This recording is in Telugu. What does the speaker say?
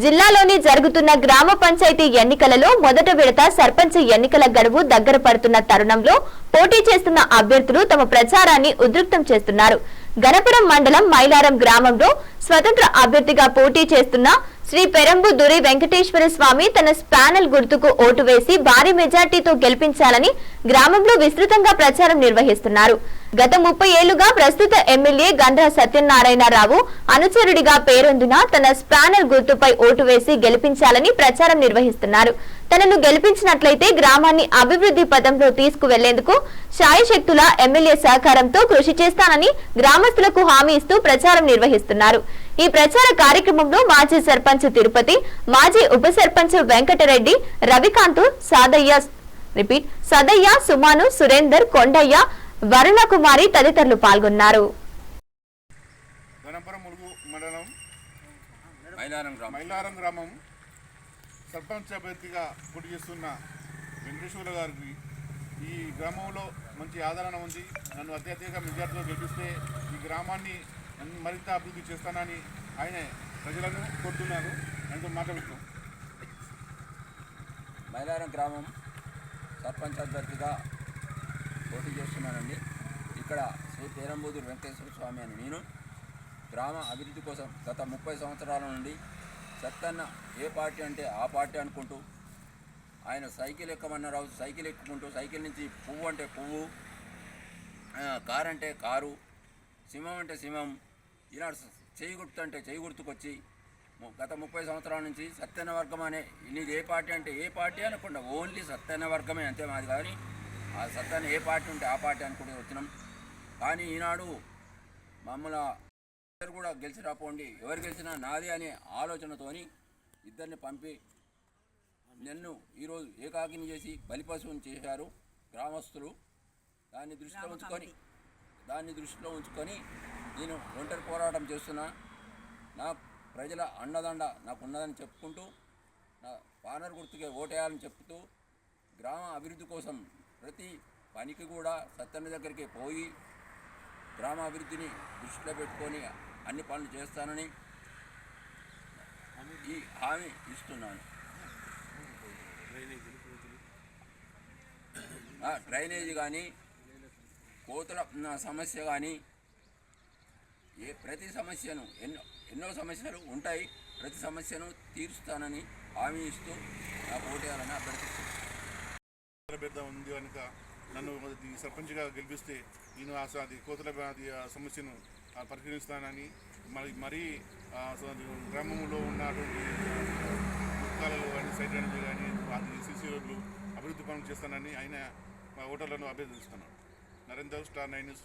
జిల్లాలోని జరుగుతున్న గ్రామ పంచాయతీ ఎన్నికలలో మొదట విడత సర్పంచ్ ఎన్నికల గడువు దగ్గర పడుతున్న తరుణంలో పోటీ చేస్తున్న అభ్యర్థులు తమ ప్రచారాన్ని ఉధృతం చేస్తున్నారు. గణపురం మండలం మైలారం గ్రామంలో స్వతంత్ర అభ్యర్థిగా పోటీ చేస్తున్న శ్రీ పెరంబుదూరి వెంకటేశ్వర స్వామి తన స్పానల్ గుర్తుకు ఓటు వేసి భారీ మెజార్టీతో గెలిపించాలని గ్రామంలో విస్తృతంగా ప్రచారం నిర్వహిస్తున్నారు. గత 30 ఏళ్లుగా ప్రస్తుత ఎమ్మెల్యే గండ్ర సత్యనారాయణరావు అనుచరుడిగా పేరొందిన తన స్పానల్ గుర్తుపై ఓటు వేసి గెలిపించాలని ప్రచారం నిర్వహిస్తున్నారు. తనను గెలిపించినట్లయితే గ్రామాన్ని అభివృద్ధి పథంలో తీసుకువెళ్లేందుకు శాయశక్తుల ఎమ్మెల్యే సహకారంతో కృషి చేస్తానని గ్రామస్తులకు హామీ ఇస్తూ ప్రచారం నిర్వహిస్తున్నారు. ఈ ప్రచార కార్యక్రమంలో మాజీ సర్పంచ్ తిరుపతి, మాజీ ఉప సర్పంచ్ వెంకటరెడ్డి, రవికాంత్, సదయ్య, సుమాను, సురేందర్, కొండయ్య, వరుణకుమారి తదితరులు పాల్గొన్నారు. మైలారం గ్రామం సర్పంచ్ అభ్యర్థిగా పోటీ చేస్తున్న వెంకటేశ్వర గారికి ఈ గ్రామంలో మంచి ఆదరణ ఉంది. నన్ను అత్యధిక మెజార్టీతో గెలిపిస్తే ఈ గ్రామాన్ని మరింత అభివృద్ధి చేస్తానని ఆయన ప్రజలను కోరుతున్నారు. ఆయనతో మాట్లాడుతూ మైలారం గ్రామం సర్పంచ్ అభ్యర్థిగా పోటీ చేస్తున్నానండి. ఇక్కడ శ్రీ పెరంబుదూరి వెంకటేశ్వర స్వామి అని నేను గ్రామ అభివృద్ధి కోసం గత 30 సంవత్సరాల నుండి సత్తన్న ఏ పార్టీ అంటే ఆ పార్టీ అనుకుంటూ ఆయన సైకిల్ ఎక్కమన్నారు, సైకిల్ ఎక్కుకుంటూ సైకిల్ నుంచి పువ్వు అంటే పువ్వు, కారు అంటే కారు, సింహం అంటే సింహం, ఈనాడు చేయి గుర్తు అంటే చేయి గుర్తుకొచ్చి గత 30 సంవత్సరాల నుంచి సత్యన్న వర్గం అనే నీది ఏ పార్టీ అంటే ఏ పార్టీ అనకుండా ఓన్లీ సత్యన్న వర్గమే అంతే మాది. కానీ ఆ సత్యన్న ఏ పార్టీ ఉంటే ఆ పార్టీ అనుకుంటూ వచ్చినాం. కానీ ఈనాడు మమ్మల్ని ఇద్దరు కూడా గెలిచి రాపోండి, ఎవరు గెలిచినా నాది అనే ఆలోచనతోని ఇద్దరిని పంపి నన్ను ఈరోజు ఏకాకిని చేసి బలిపశువుని చేశారు గ్రామస్తులు. దాన్ని దృష్టిలో ఉంచుకొని నేను ఒంటరి పోరాటం చేస్తున్నా. నా ప్రజల అండదండ నాకు ఉన్నదని చెప్పుకుంటూ నా పానర్ గుర్తుకే ఓటేయాలని చెప్తూ గ్రామ అభివృద్ధి కోసం ప్రతి పనికి కూడా సత్తన్న దగ్గరికి పోయి గ్రామ అభివృద్ధిని దృష్టిలో పెట్టుకొని అన్ని పనులు చేస్తానని ఈ హామీ ఇస్తున్నాను. డ్రైనేజీ కానీ కోతుల సమస్య కానీ ప్రతి సమస్యను ఎన్నో సమస్యలు ఉంటాయి, ప్రతి సమస్యను తీరుస్తానని హామీ ఇస్తూ నా పోటీయాలని అభ్యర్థి ఉంది కనుక నన్ను సర్పంచ్గా గెలిపిస్తే నేను అది కోతుల సమస్యను పరిశీలిస్తానని మరీ గ్రామంలో ఉన్నటువంటి ముక్కాలలో కానీ సైడ్ డ్రైనేజీ కానీ అది సీసీ రోడ్లు అభివృద్ధి పనులు చేస్తానని ఆయన ఓటర్లను అభ్యర్థిస్తున్నాను. Narender, star 9 news.